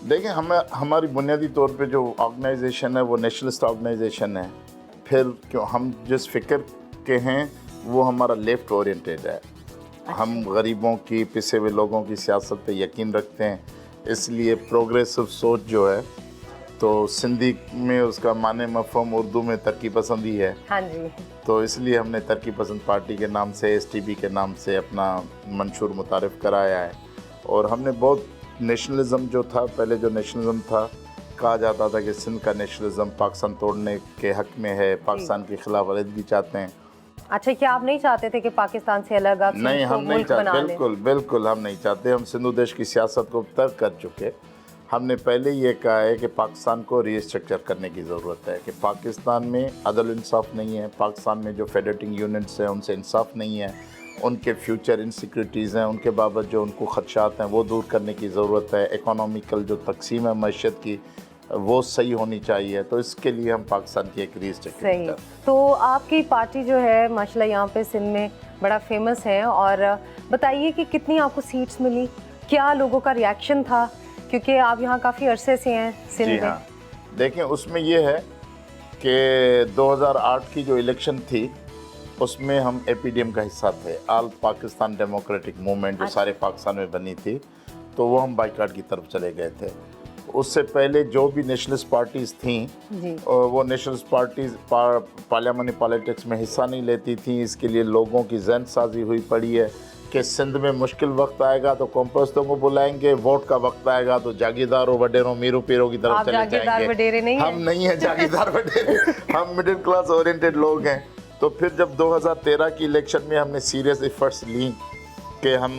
देखिए, हमें हमारी बुनियादी तौर पे जो ऑर्गेनाइजेशन है वो नेशनलिस्ट ऑर्गेनाइजेशन है। फिर क्यों हम जिस फ़िक्र के हैं वो हमारा लेफ़्ट ओरिएंटेड है। हम गरीबों की, पिसे हुए लोगों की सियासत पे यकीन रखते हैं, इसलिए प्रोग्रेसिव सोच जो है, तो सिंधी में उसका माने मफ़हूम उर्दू में तरक्की पसंदी है। हाँ जी। तो इसलिए हमने तरक्की पसंद पार्टी के नाम से, एसटीपी के नाम से अपना मंशूर मुतारिफ़ कराया है। और हमने बहुत नेशनलिज़म जो था, पहले जो नेशनलिज़म था, कहा जाता था कि सिंध का नेशनलिज़म पाकिस्तान तोड़ने के हक़ में है, पाकिस्तान के ख़िलाफ़ अलहदगी चाहते हैं। अच्छा, क्या आप नहीं चाहते थे कि पाकिस्तान से अलग आप सिंध नहीं, को हम नहीं मुल्क चाहते, बना लें? बिल्कुल बिल्कुल हम नहीं चाहते। हम सिंधु देश की सियासत को तर्क कर चुके। हमने पहले ये कहा है कि पाकिस्तान को रीस्ट्रक्चर करने की ज़रूरत है, कि पाकिस्तान में अदल इंसाफ नहीं है, पाकिस्तान में जो फेडरेटिंग यूनिट्स हैं उनसे इंसाफ नहीं है, उनके फ्यूचर इनसिक्योरिटीज़ हैं, उनके बाबत जो उनको खदशात हैं वो दूर करने की ज़रूरत है। इकोनॉमिकल जो तकसीम है मईशत की वो सही होनी चाहिए। तो इसके लिए हम पाकिस्तान की एक रीस्ट्रक्चर सही। तो आपकी पार्टी जो है माशाल्लाह यहाँ पे सिंध में बड़ा फेमस है, और बताइए कि कितनी आपको सीट्स मिली, क्या लोगों का रिएक्शन था, क्योंकि आप यहाँ काफ़ी अरसे से हैं सिंध जी में। हाँ, देखें उसमें ये है कि 2008 की जो इलेक्शन थी उसमें हम एपीडीएम का हिस्सा थे, ऑल पाकिस्तान डेमोक्रेटिक मूवमेंट, जो सारे पाकिस्तान में बनी थी, तो वो हम बाइकाट की तरफ चले गए थे। उससे पहले जो भी नेशनलिस्ट पार्टीज़ थीं जी। वो नेशनलिस्ट पार्टीज़ पार्लियामानी पॉलिटिक्स में हिस्सा नहीं लेती थीं। इसके लिए लोगों की जहन साजी हुई पड़ी है कि सिंध में मुश्किल वक्त आएगा तो कॉम्पोस्तों को बुलाएंगे, वोट का वक्त आएगा तो जागीरदारों, वडेरों, मीरों पीरों की तरफ आप चले जागीरदार जाएंगे। वडेरे नहीं हम हैं? नहीं हैं जागीरदार वडेरे, हम मिडिल क्लास ओरिएंटेड लोग हैं। तो फिर जब 2013 की इलेक्शन में हमने सीरियस एफर्ट्स ली कि हम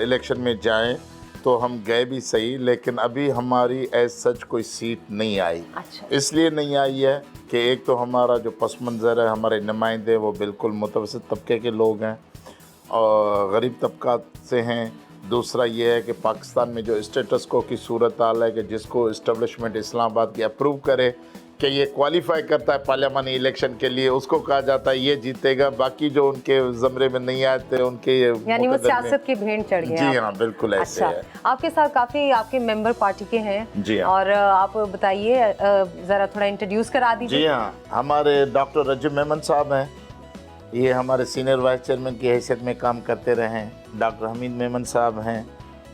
इलेक्शन में जाएं, तो हम गए भी सही, लेकिन अभी हमारी एज सच कोई सीट नहीं आई। अच्छा। इसलिए नहीं आई है कि एक तो हमारा जो पस मंज़र है, हमारे नुमाइंदे वो बिल्कुल मुतवसत तबके के लोग हैं और गरीब तबका से हैं। दूसरा ये है कि पाकिस्तान में जो स्टेटस को की सूरत हाल है कि जिसको इस्टबलिशमेंट इस्लामाबाद की अप्रूव करे कि ये क्वालिफाई करता है पार्लियामानी इलेक्शन के लिए, उसको कहा जाता है ये जीतेगा, बाकी जो उनके ज़मरे में नहीं आते उनके यानी वो सियासत की भेंट चढ़ गए। जी हाँ, बिल्कुल ऐसे अच्छा, है। आपके साथ काफ़ी आपके मेंबर पार्टी के हैं। जी हाँ। और आप बताइए, ज़रा थोड़ा इंट्रोड्यूस करा दीजिए। जी हाँ, हमारे डॉक्टर रजब मेमन साहब हैं, ये हमारे सीनियर वाइस चेयरमैन की हैसियत में काम करते रहे हैं। डॉक्टर हमीद मेमन साहब हैं,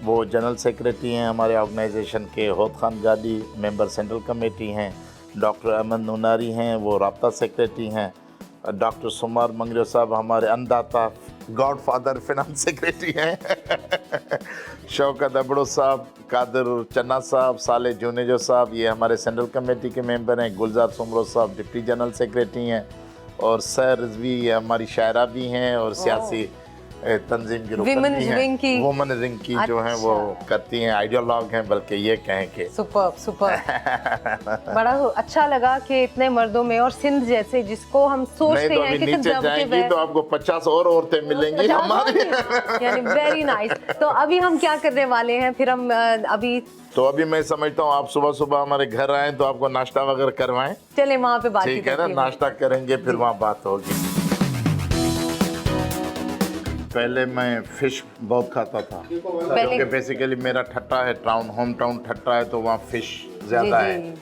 वो जनरल सेक्रेटरी हैं हमारे ऑर्गेनाइजेशन के। होद खान गादी मेंबर सेंट्रल कमेटी हैं। डॉक्टर अहमद नूनारी हैं, वो राब्ता सेक्रेटरी हैं। डॉक्टर सुमार मंगरियो साहब हमारे अन्नदाता, गॉड फादर फिनांस सेक्रेटरी हैं। शौकत अबड़ो साहब, कादिर चन्ना साहब, साले जूनेजो साहब, ये हमारे सेंट्रल कमेटी के मेंबर हैं। गुलजार सुमरो साहब डिप्टी जनरल सेक्रेटरी हैं। और सर रिजवी ये हमारी शायरा भी हैं और सियासी तंजीम की रुकन भी हैं। वुमेन विंग की जो हैं वो करती हैं, आइडियोलॉग हैं, बल्कि ये कहें कि सुपर बड़ा अच्छा लगा कि इतने मर्दों में, और सिंध जैसे जिसको हम सोचते तो हैं कि नीचे जाएंगी तो आपको 50 और औरतें मिलेंगी हमारी। यानी वेरी नाइस। तो अभी हम क्या करने वाले हैं फिर? हम अभी मैं समझता हूँ आप सुबह सुबह हमारे घर आए तो आपको नाश्ता वगैरह करवाएं। चले वहाँ पे बात, ठीक है ना, नाश्ता करेंगे फिर वहाँ बात होगी। पहले मैं फिश बहुत खाता था, क्योंकि बेसिकली मेरा ठट्टा है, होम टाउन ठट्टा है, तो वहाँ फिश ज़्यादा है,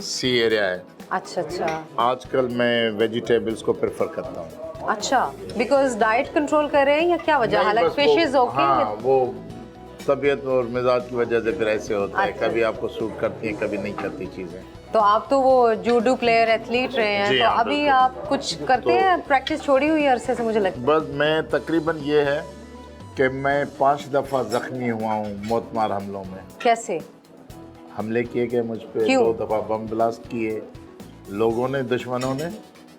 सी एरिया है। अच्छा अच्छा। आजकल मैं वेजिटेबल्स को प्रेफर करता हूँ। अच्छा, बिकॉज डाइट कंट्रोल कर रहे हैं या क्या वजह? हालांकि फिश इज ओके। हाँ, वो तबीयत और मिजाज की वजह से फिर ऐसे होता है, कभी आपको सूट करती है, कभी नहीं करती चीज़ें। तो आप तो वो जूडो प्लेयर, एथलीट रहे हैं, तो अभी आप कुछ करते हैं? प्रैक्टिस छोड़ी हुई है अरसे से मुझे लगता है। बस मैं तकरीबन ये है कि मैं 5 दफ़ा ज़ख्मी हुआ हूँ मोतमार हमलों में। कैसे हमले किए गए मुझ पे? 2 दफ़ा बम ब्लास्ट किए लोगों ने, दुश्मनों ने।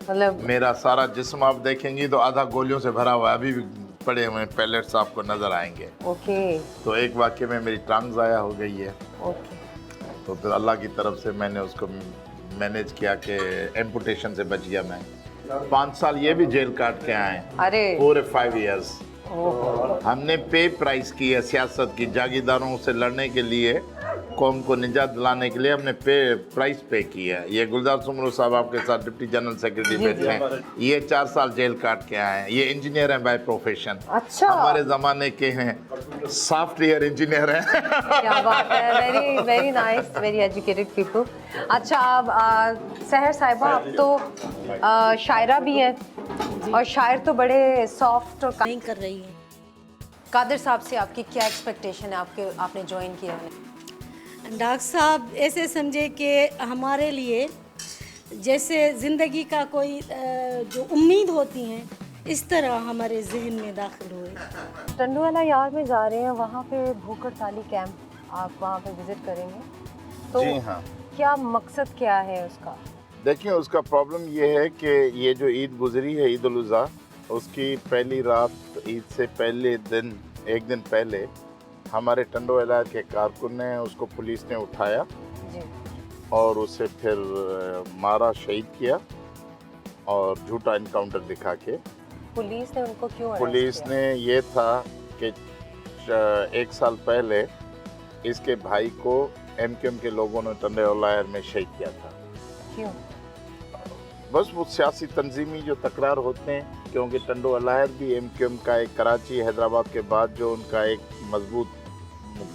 मतलब मेरा सारा जिस्म आप देखेंगी तो आधा गोलियों से भरा हुआ है, अभी भी पड़े हुए पैलेट्स आपको नजर आएंगे। ओके। तो एक वाक़े में मेरी टांग ज़ाया हो गई है। ओके। तो फिर अल्लाह की तरफ से मैंने उसको मैनेज किया कि एम्पुटेशन से बच गया मैं। 5 साल ये भी जेल काट के आए। अरे पूरे 5 इयर्स। हमने पे प्राइस की है सियासत की, जागीरदारों से लड़ने के लिए, कौम को निजात दिलाने के लिए हमने प्राइस पे की है। ये गुलजार सुमरू साहब आपके साथ डिप्टी जनरल सेक्रेटरी बैठे हैं, ये 4 साल जेल काट के आए हैं। ये इंजीनियर हैं बाय प्रोफेशन। अच्छा, हमारे ज़माने के हैं, सॉफ्टवेयर इंजीनियर हैं। क्या बात है, very very nice, very educated people. अच्छा, अब सहर साहिबा, आप तो शायरा भी हैं और शायर तो बड़े सॉफ्ट और नहीं कर रही है। कादिर साहब से आपकी क्या एक्सपेक्टेशन है, आपने ज्वाइन किया है? डॉक्टर साहब ऐसे समझे कि हमारे लिए जैसे ज़िंदगी का कोई जो उम्मीद होती हैं, इस तरह हमारे जहन में दाखिल हुए। टंडूवाला यार में जा रहे हैं, वहाँ पे भूख हड़ताली कैंप, आप वहाँ पे विजिट करेंगे तो जी हाँ। क्या मकसद क्या है उसका? देखिए, उसका प्रॉब्लम ये है कि ये जो ईद गुजरी है, ईद उल अज़हा, उसकी पहली रात, ईद से पहले दिन, एक दिन पहले हमारे टंडो इलाके के कारकुन ने उसको, पुलिस ने उठाया जी। और उसे फिर मारा, शहीद किया और झूठा इनकाउंटर दिखा के। पुलिस ने उनको क्यों arrest पुलिस किया? ने ये था कि 1 साल पहले इसके भाई को एमक्यूएम के लोगों ने टंडोवाला में शहीद किया था। क्यों? बस वो सियासी तंजीमी जो तकरार होते हैं, क्योंकि टंडोवाला भी एमक्यूएम का एक, कराची हैदराबाद के बाद जो उनका एक मजबूत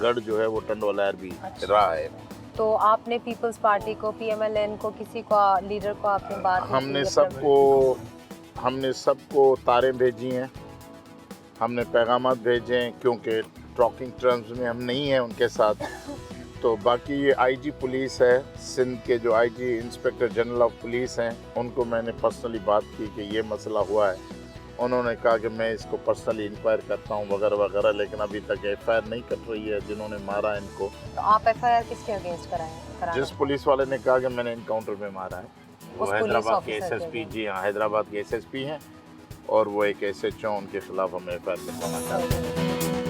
गढ़ जो है वो टंडोवाला भी रहा है। तो आपने पीपल्स पार्टी को, पीएमएलएन को, किसी को, लीडर को आपने बात नहीं की? हमने सबको तारें भेजी हैं, हमने पैगामात भेजे हैं, क्योंकि टॉकिंग टर्म्स में हम नहीं हैं उनके साथ। तो बाकी ये आईजी पुलिस है सिंध के, जो IG inspector general of police हैं, उनको मैंने पर्सनली बात की कि ये मसला हुआ है। उन्होंने कहा कि मैं इसको पर्सनली इंक्वायर करता हूँ वगैरह वगैरह, लेकिन अभी तक एफआईआर नहीं कट रही है जिन्होंने मारा इनको। तो आप एफआईआर किसके अगेंस्ट कराएं? जिस पुलिस वाले ने कहा कि मैंने इनकाउंटर में मारा है, वो उस पुलिस हैदराबाद के ऑफिसर एसएसपी, के? जी हाँ, हैदराबाद के एसएसपी हैं, और वो एक एसएचओ, उनके खिलाफ हम एफआईआर लिखवाना चाहते हैं।